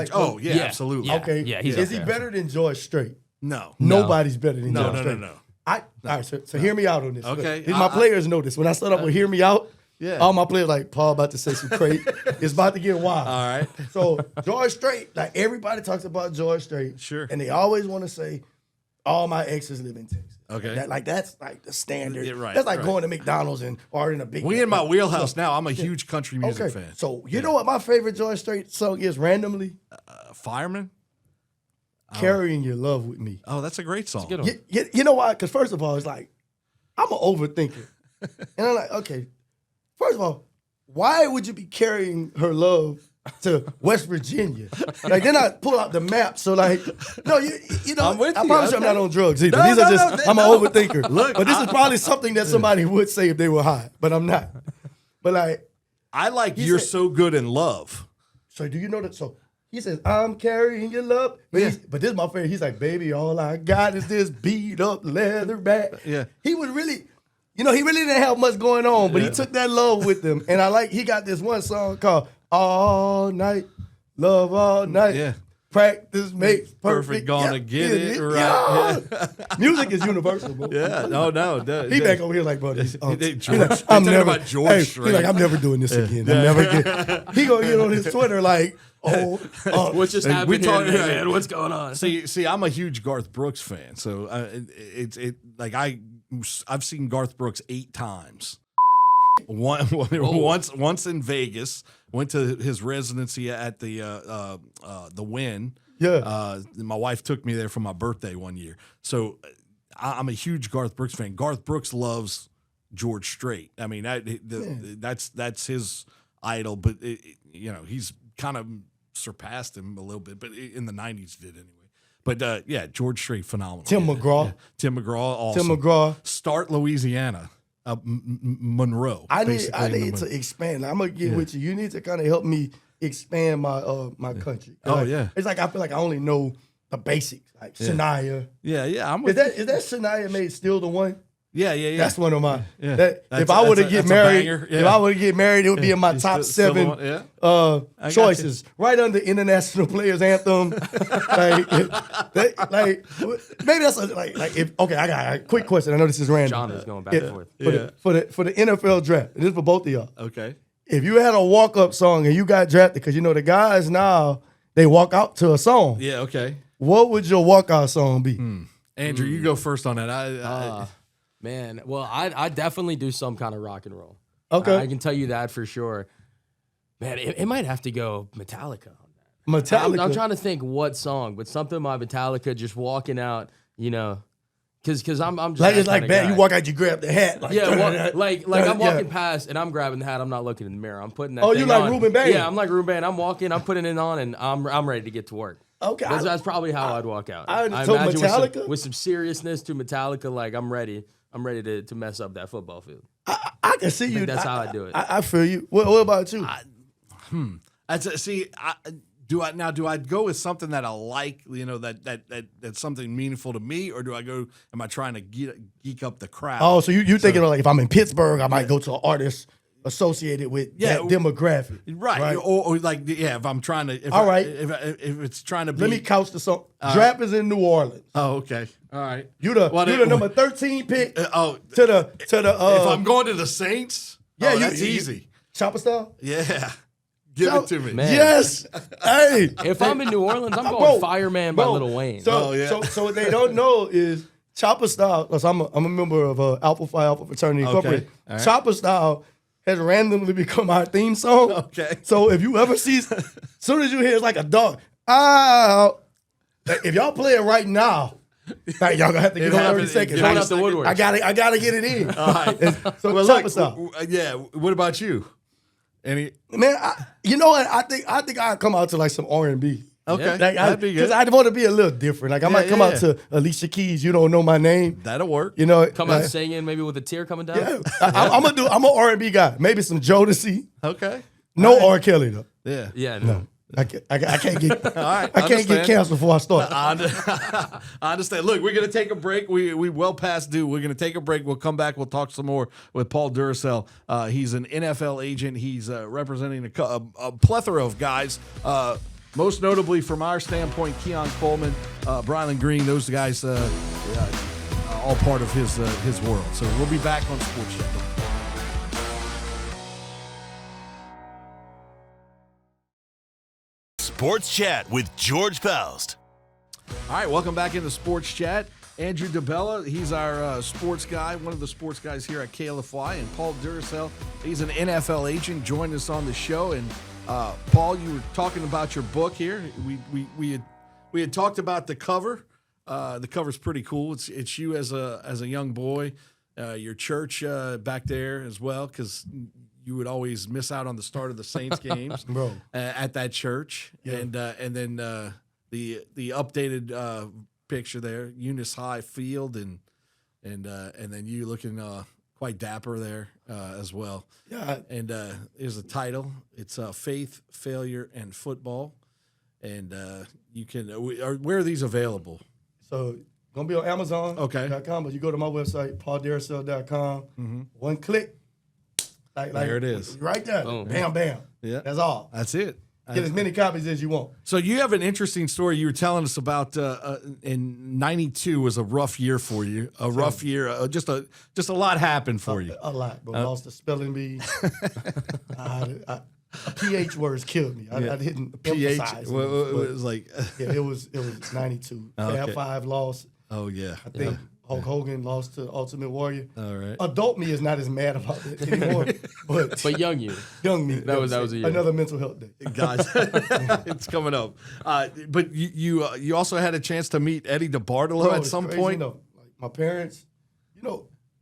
Absolutely. Yeah. Okay. Yeah, is he better than George Strait? No. Nobody's better than George Strait. No. All right, so hear me out on this. Okay. My players know this. When I start up with hear me out, all my players like, Paul about to say some crazy. It's about to get wild. All right. So George Strait, like everybody talks about George Strait. Sure. And they always want to say, all my exes live in Texas. Okay. That's like the standard. Yeah, right, that's like going to McDonald's or in a big. We in my wheelhouse now. I'm a huge country music fan. So you know what my favorite George Strait song is randomly? Fireman? Carrying Your Love With Me. Oh, that's a great song. Good one. You know why? Because first of all, it's like, I'm an overthinker. And I'm like, okay, first of all, why would you be carrying her love to West Virginia? Like, then I pull out the map. So, like, no, you know, I'm with I you. promise you I'm Okay. not on drugs either. No, These are no, just, no, I'm an no. overthinker. Look, but this is probably something that somebody would say if they were high, but I'm not. But, like, I like He You're said- So Good in Love. so do you know that? So he says, I'm carrying your love. But, Yeah. but this is my favorite. He's like, baby, all I got is this beat up leather bag. Yeah. He was really, he really didn't have much going on, but he took that love with him. And he got this one song called All Night, Love All Night. Yeah. Practice makes perfect. Gonna get it right. Yeah. Music is universal, bro. Yeah, no. He back over here like, bro, They- I'm George- never, they talking about George hey, Strait. he like, I'm never doing this again. I'm never getting. He gonna get on his Twitter like, What just we happened here talking- today, man? What's going on? See, I'm a huge Garth Brooks fan, so I've seen Garth Brooks 8 times. Once in Vegas, went to his residency at the Wynn. Yeah. My wife took me there for my birthday one year, so I'm a huge Garth Brooks fan. Garth Brooks loves George Strait. I mean, that's his idol, but he's kind of surpassed him a little bit, but in the '90s did anyway. But George Strait, phenomenal. Tim McGraw. Yeah. Tim McGraw, awesome. Tim McGraw. Start Louisiana, Monroe. I basically, need to expand. I'm gonna get with you. You need to kind of help me expand my my country. Oh, Like, yeah. It's like I feel like I only know the basics, like Shania. Yeah. I'm Is with that Shania made Still the One? Yeah. That's one of my. Yeah. If I were to get married, banger. if Yeah. I were to get married, it would be in my top Still the 7 one. Yeah. I got choices, right under International Players Anthem. Maybe that's okay. I got a quick question. I know this is random. John is going back and forth. For the NFL draft. This is for both of y'all. Okay. If you had a walk-up song and you got drafted, because the guys now, they walk out to a song. Yeah. Okay. What would your walkout song be? Andrew, you go first on that. Man, well, I definitely do some kind of rock and roll. Okay. I can tell you that for sure. Man, it might have to go Metallica on that. Metallica. I'm trying to think what song, but something by Metallica, just walking out, because I'm just Like that it's like kinda bad. guy. You walk out, you grab the hat. Like, Yeah, like I'm Yeah. walking past and I'm grabbing the hat. I'm not looking in the mirror. I'm putting that. Oh, thing you like on. Ruben Bain? Yeah, I'm like Ruben Bain. I'm walking. I'm putting it on, and I'm ready to get to work. Okay. That's probably how I'd walk out. so imagine Metallica? with some seriousness to Metallica. Like I'm ready to mess up that football field. I can see you. that's how I do it. I feel you. What about you? Do I go with something that I like, that's something meaningful to me, or am I trying to geek up the crowd? Oh, so you thinking of like if I'm in Pittsburgh, I might go to an artist associated with that demographic. Right. Or if I'm trying to, All right. if it's trying to be. Let me couch the song. Draft is in New Orleans. Oh, okay. All right. You the number 13 pick Oh, to the if I'm going to the Saints, that's you- easy. Chopper style? Yeah. Give it to me. Man. Yes. Hey. If I'm in New Orleans, I'm going Bro, Fireman by bro, Lil Wayne. So what they don't know is Chopper Style, because I'm a member of Alpha Phi Alpha Fraternity Incorporated. All right. Chopper Style has randomly become our theme song. Okay. So if you ever see, as soon as you hear it's like a dog, if y'all play it right now, like, y'all gonna have to get on 30 seconds. Get out the woodwork. I gotta get it in. All right. So Well, Chopper look, Style. What about you? Any? Man, you know what? I think I'd come out to like some R&B. Okay. Like, That'd be good. Because I want to be a little different. Like I might come out to Alicia Keys. You don't know my name. That'll work. You know, Come out singing, maybe with a tear coming down. Yeah, I'm an R&B guy. Maybe some Jodeci. Okay. No R. Kelly though. Yeah. Yeah, no. I can't get. right, I can't get canceled before I start. I understand. Look, we're going to take a break. We well past due. We're going to take a break. We'll come back. We'll talk some more with Paul Derousselle. He's an NFL agent. He's representing a plethora of guys. Most notably, from our standpoint, Keon Coleman, Brylan Green. Those guys, all part of his world. So we'll be back on SportsChat. Sports Chat with George Faust. All right, welcome back into Sports Chat. Andrew DeBella, he's our sports guy, one of the sports guys here at KLFY, and Paul Derousselle, he's an NFL agent, joined us on the show. And Paul, you were talking about your book here. We we had talked about the cover. The cover's pretty cool. It's you as a young boy, your church back there as well, because you would always miss out on the start of the Saints games, Bro. At that church, Yeah. and then the updated picture there, Eunice High Field, and then you looking quite dapper there as well. Yeah. And there's a title. It's Faith, Failure, and Football. And you can. Where are these available? So gonna be on Amazon. Okay. .com, but you go to my website, paulderousselle.com. One click. Like There it is. Right there. Boom. Bam, bam. Yeah. That's all. That's it. Get as many copies as you want. So you have an interesting story you were telling us about. In '92 was a rough year for you. A rough year. Just a lot happened for you. A lot, bro. Lost the spelling bee. PH words killed me. I didn't PH. emphasize. Well, it was like. Yeah, it was 92. Okay. Fab Five lost. Oh yeah. I think Hulk Hogan lost to Ultimate Warrior. All right. Adult me is not as mad about it anymore, But young you. young me. That was a year. Another mental health day. Guys, it's coming up. But you also had a chance to meet Eddie DeBartolo Bro, at it's some crazy, point. Like my parents,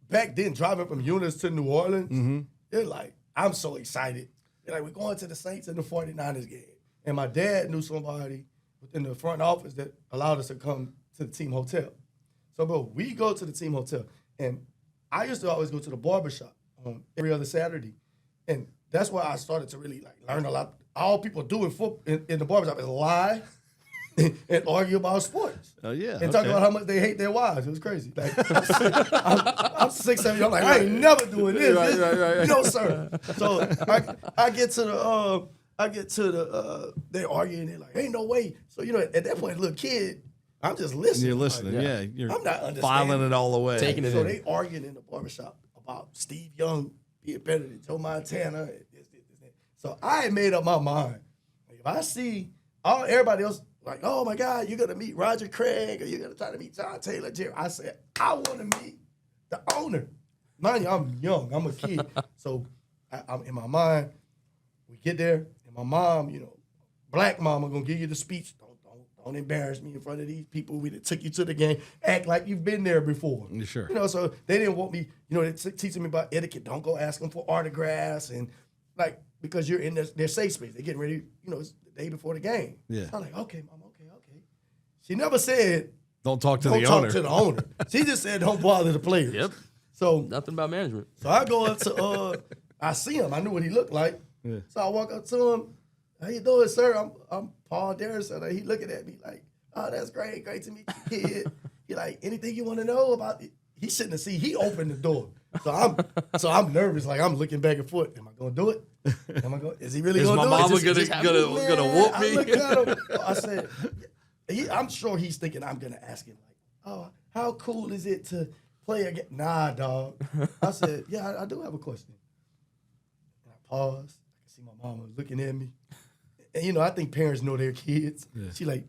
back then driving from Eunice to New Orleans, they're like, I'm so excited. They're like, we're going to the Saints and the 49ers game. And my dad knew somebody within the front office that allowed us to come to the team hotel. So, bro, we go to the team hotel. And I used to always go to the barbershop on every other Saturday. And that's where I started to really learn a lot. All people do in the barbershop is lie and argue about sports. Oh yeah. And talk about how much they hate their wives. It was crazy. Like, I'm 6, 7 years old. I'm like, I ain't never doing this. Right. No, sir. So I get to the they're arguing. They're like, ain't no way. So, at that point, little kid, I'm just listening. You're listening. Like, Yeah. You're I'm not understanding. filing it all away. Taking it So in. they arguing in the barbershop about Steve Young being better than Joe Montana. And this. So I had made up my mind. Like, if I see everybody else, like, oh my God, you're gonna meet Roger Craig or you're gonna try to meet John Taylor, Jerry. I said, I want to meet the owner. Mind you, I'm young, I'm a kid. So I'm in my mind, we get there, and my mom, black mama gonna give you the speech. Don't embarrass me in front of these people. We took you to the game. Act like you've been there before. Sure. So they didn't want me, they're teaching me about etiquette. Don't go ask them for autographs and because you're in their safe space. They're getting ready, it's the day before the game. Yeah. So I'm like, okay, Mom, okay. She never said, Don't talk to don't the talk owner. to the owner. She just said, don't bother the players. Yep. So Nothing about management. I go up to, I see him. I knew what he looked like. Yeah. So I walk up to him. How you doing, sir? I'm Paul Derousselle. He looking at me like, oh, that's great. Great to meet you, kid. He like, anything you want to know about it? He shouldn't have seen. He opened the door. So I'm nervous. Like, I'm looking back and forth. Am I going to do it? Is he really Is going to my do mama it? gonna whoop me? I looked at him. I said, I'm sure he's thinking I'm going to ask him, like, oh, how cool is it to play again? Nah, dog. I said, yeah, I do have a question. And I paused. I can see my mama looking at me. And, I think parents know their kids. Yeah. She like,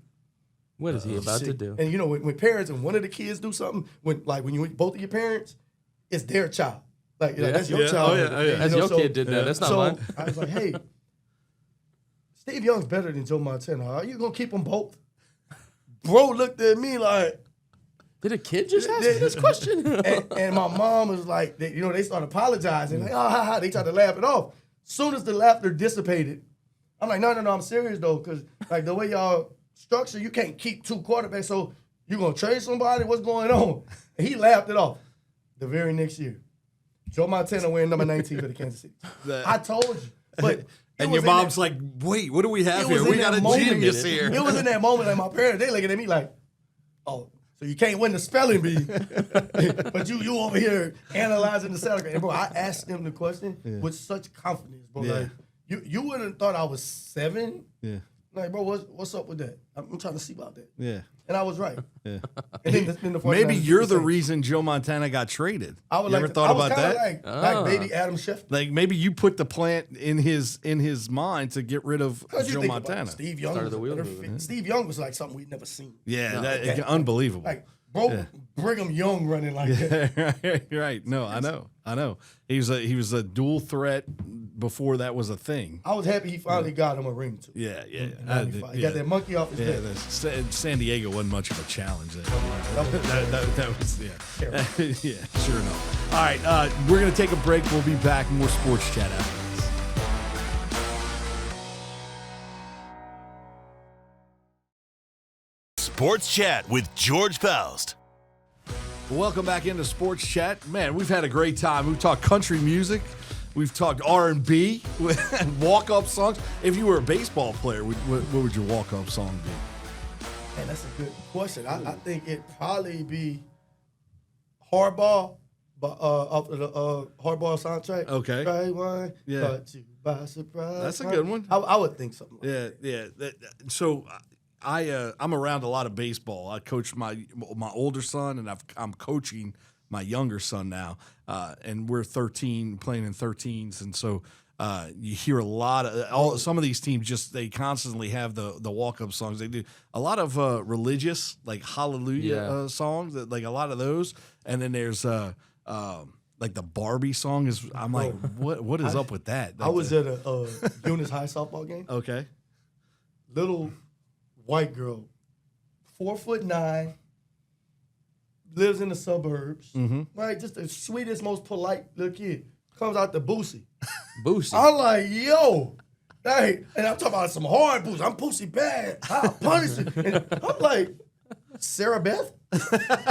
What is he about to shit. do? And when parents and one of the kids do something, when you both of your parents, it's their child. Like, that's your Yeah. child. Oh, yeah. As your kid did that. That's not so mine. I was like, hey, Steve Young's better than Joe Montana. Are you gonna keep them both? Bro looked at me like, Did a kid just ask me this question? and my mom was like, they started apologizing. Like, oh, ha, ha. They tried to laugh it off. Soon as the laughter dissipated, I'm like, no, I'm serious though, because like the way y'all structure, you can't keep 2 quarterbacks. So you gonna trade somebody? What's going on? And he laughed it off. The very next year, Joe Montana wearing number 19 for the Kansas City. I told you, but. And your mom's like, wait, what do we have here? We got a genius here. It was in that moment that my parents, they looking at me like, oh, so you can't win the spelling bee, but you over here analyzing the salary. And bro, I asked them the question with such confidence, bro. Yeah. Like, you wouldn't have thought I was 7. Yeah. Like, bro, what's up with that? I'm trying to see about that. Yeah. And I was right. Yeah. And then the 49ers Maybe did you're the the same. reason Joe Montana got traded. I would you like ever to, thought I was about kinda that? like baby Adam Schefter. Like maybe you put the plant in his mind to get rid of Because you Joe think about it, Montana. Steve Young Started was the a wheel better moving. fit. Steve Young was like something we'd never seen. Yeah, Okay. unbelievable. Like, bro, Brigham Young running like that. right. No, I know. He was a dual threat before that was a thing. I was happy he finally got him a ring too. Yeah. In 95. He got that monkey off his head. San Diego wasn't much of a challenge. That was yeah, sure enough. All right, we're going to take a break. We'll be back. More Sports Chat after this. Sports Chat with George Faust. Welcome back into Sports Chat. Man, we've had a great time. We've talked country music. We've talked R&B, walk-up songs. If you were a baseball player, what would your walk-up song be? Man, that's a good question. I think it'd probably be Hardball, off of the Hardball soundtrack. Okay. Try one, Yeah. caught you by surprise. That's a good one. I would think something like Yeah. So I'm around a lot of baseball. I coach my older son, and I'm coaching my younger son now, and we're 13, playing in 13s, and so you hear a lot of some of these teams they constantly have the walk-up songs. They do a lot of religious, like hallelujah songs, like a lot of those, and then there's like the Barbie song is. I'm like, what is up with that? I was at a Eunice High softball game. Okay. Little white girl, 4'9", lives in the suburbs. Mm-hmm. Right, just the sweetest, most polite little kid. Comes out to Boosie. Boosie. I'm like, yo, hey, and I'm talking about some hard Boosie. I'm Boosie bad. I'll punish it. And I'm like, Sarah Beth?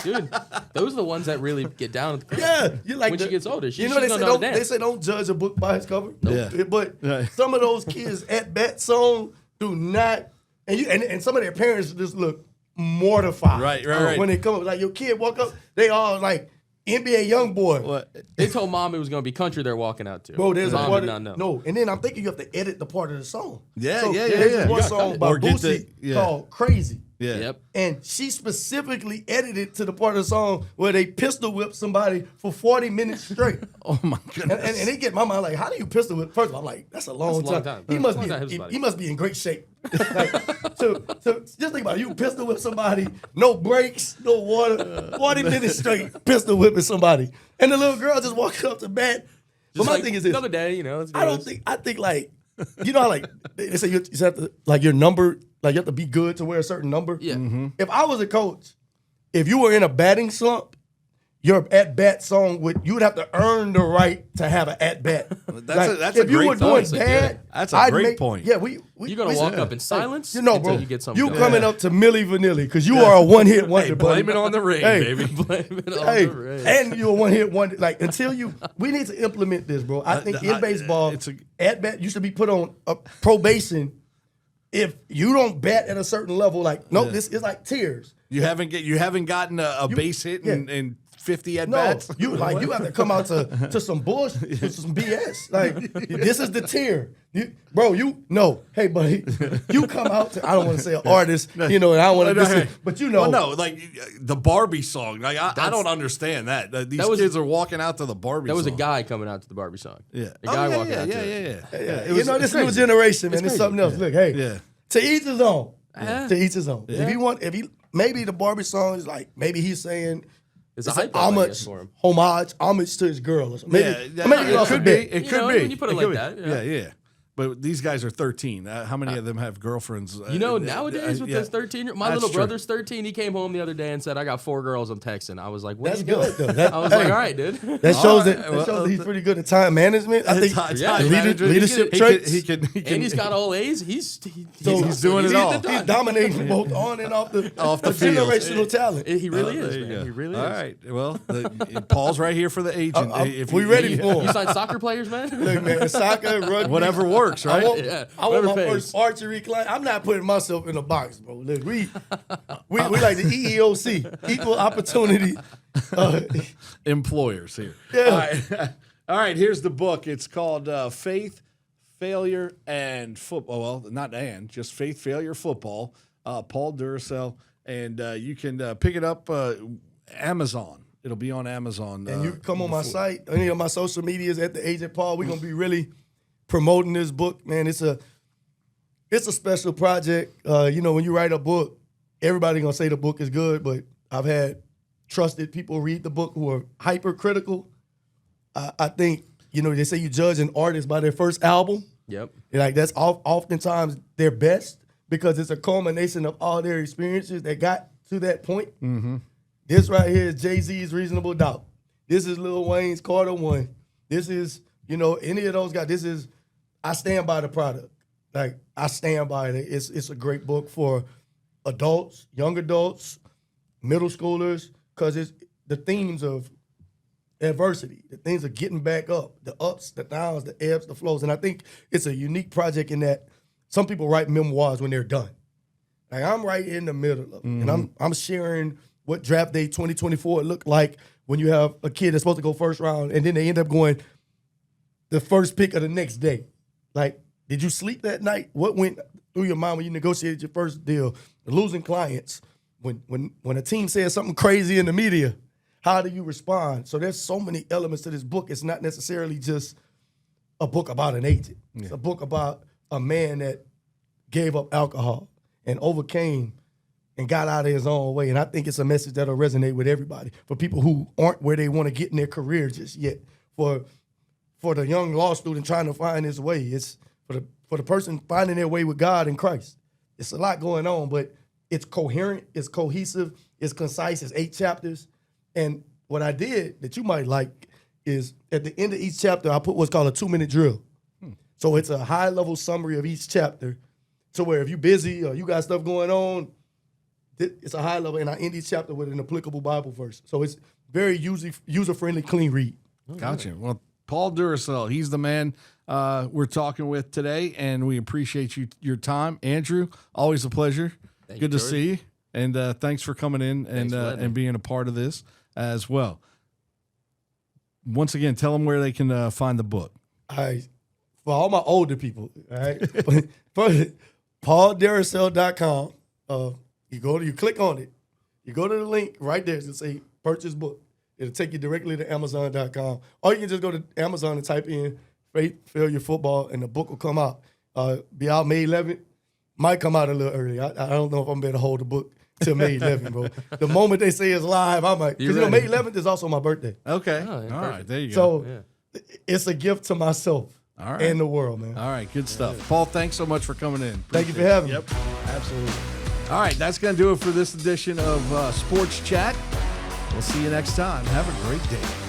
Dude, those are the ones that really get down. Yeah, you like when she gets older. She, you know she's gonna they dance. say don't judge a book by its cover. Yeah. But Right. some of those kids at that song do not, and some of their parents just look mortified. Right. When they come up, like your kid walk up, they all like NBA young boy. What? They told mom it was going to be country they're walking out to. Bro, there's a mom part did of, not know. No, and then I'm thinking you have to edit the part of the song. Yeah. There's one song by Or get Boosie called Crazy. Yeah. Yep. And she specifically edited to the part of the song where they pistol whip somebody for 40 minutes straight. Oh my goodness. And it get my mind like, how do you pistol whip? First of all, I'm like, that's a long time. He must be in great shape. Like, so just think about it. You pistol whip somebody, no brakes, no water, 40 minutes straight, pistol whipping somebody. And the little girl just walking up to bat. But my thing is this. Another day, you know. I think like, you know how like, they say you have to, like your number, like you have to be good to wear a certain number. Yeah. Mm-hmm. If I was a coach, if you were in a batting slump, your at-bat song you would have to earn the right to have an at-bat. That's if a you great were doing point. bad, That's a great point. Yeah, You're going to walk up in silence you know, until bro, you get something you going. coming up to Milli Vanilli because you are a one-hit wonder. Hey, blame it on the rain, baby. Blame it on Hey, the rain. and you're a one-hit wonder. Like we need to implement this, bro. I think in baseball, at-bat used to be put on a probation. If you don't bat at a certain level, like this is like tiers. You haven't gotten a base hit in 50 at bats. No, you have to come out to some bullshit, to some BS. Like this is the tier, hey buddy, you come out to. I don't want to say an artist, and I don't want to. But like the Barbie song. Like I don't understand that. These kids are walking out to the Barbie. That was song. a guy coming out to the Barbie song. Yeah, a guy walking out to it. Yeah. This new generation, man, it's something else. Look, hey, to each his own. To each his own. If he maybe the Barbie song is like maybe he's saying. It's a hype homage to his girl or something. It could be. It could be. When you put it like that. Yeah. But these guys are 13. How many of them have girlfriends? Nowadays with this 13, my little brother's 13. He came home the other day and said, "I got 4 girls I'm texting." I was like, "What?" That's good. I was like, "All right, dude." That shows that he's pretty good at time management. I think leadership traits. And he's got all A's. He's doing it all. He's dominating both on and off the field. Generational talent. He really is, man. He really is. All right. Well, Paul's right here for the agent. We ready for him. You sign soccer players, man? Look, man, soccer, rugby, whatever works, right? I want my first archery client. I'm not putting myself in a box, bro. Look, we like the EEOC, equal opportunity employers here. Yeah. All right. Here's the book. It's called Faith, Failure, and Football. Well, not and, just Faith, Failure, Football. Paul Derousselle, and you can pick it up Amazon. It'll be on Amazon. And you come on my site, any of my social medias at the Agent Paul. We're gonna be really promoting this book, man. It's a special project. When you write a book, everybody gonna say the book is good, but I've had trusted people read the book who are hypercritical. I think they say you judge an artist by their first album. Yep. Like that's oftentimes their best because it's a culmination of all their experiences that got to that point. Mm-hmm. This right here is Jay-Z's Reasonable Doubt. This is Lil Wayne's Carter One. This is, any of those guys. I stand by the product. Like, I stand by it. It's a great book for adults, young adults, middle schoolers, because it's the themes of adversity, the things of getting back up, the ups, the downs, the ebbs, the flows. And I think it's a unique project in that some people write memoirs when they're done. Like, I'm right in the middle of it. Mm-hmm. And I'm sharing what draft day 2024 looked like when you have a kid that's supposed to go first round and then they end up going the first pick of the next day. Like, did you sleep that night? What went through your mind when you negotiated your first deal? Losing clients. When a team says something crazy in the media, how do you respond? So there's so many elements to this book. It's not necessarily just a book about an agent. Yeah. It's a book about a man that gave up alcohol and overcame and got out of his own way. And I think it's a message that'll resonate with everybody. For people who aren't where they want to get in their career just yet. For the young law student trying to find his way. It's for the person finding their way with God in Christ. It's a lot going on, but it's coherent, it's cohesive, it's concise, it's 8 chapters. And what I did that you might like is at the end of each chapter, I put what's called a 2-minute drill. So it's a high-level summary of each chapter to where if you're busy or you got stuff going on, it's a high level, and I end each chapter with an applicable Bible verse. So it's very user-friendly, clean read. Gotcha. Well, Paul Derousselle, he's the man we're talking with today, and we appreciate your time. Andrew, always a pleasure. Good to see you, and thanks for coming in and being a part of this as well. Once again, tell them where they can find the book. For all my older people, all right, PaulDerousselle.com. You click on it. You go to the link right there. It'll say purchase book. It'll take you directly to Amazon.com. Or you can just go to Amazon and type in Faith Failure Football, and the book will come out. Be out May 11th. Might come out a little early. I don't know if I'm going to hold the book till May 11th, bro. The moment they say it's live, I'm like, because May 11th is also my birthday. Okay. Oh, yeah, all right. There you go. So it's a gift to myself and the world, man. All right. Good stuff. Yeah. Paul, thanks so much for coming in. Thank you for having me. Yep. Absolutely. All right. That's going to do it for this edition of Sports Chat. We'll see you next time. Have a great day.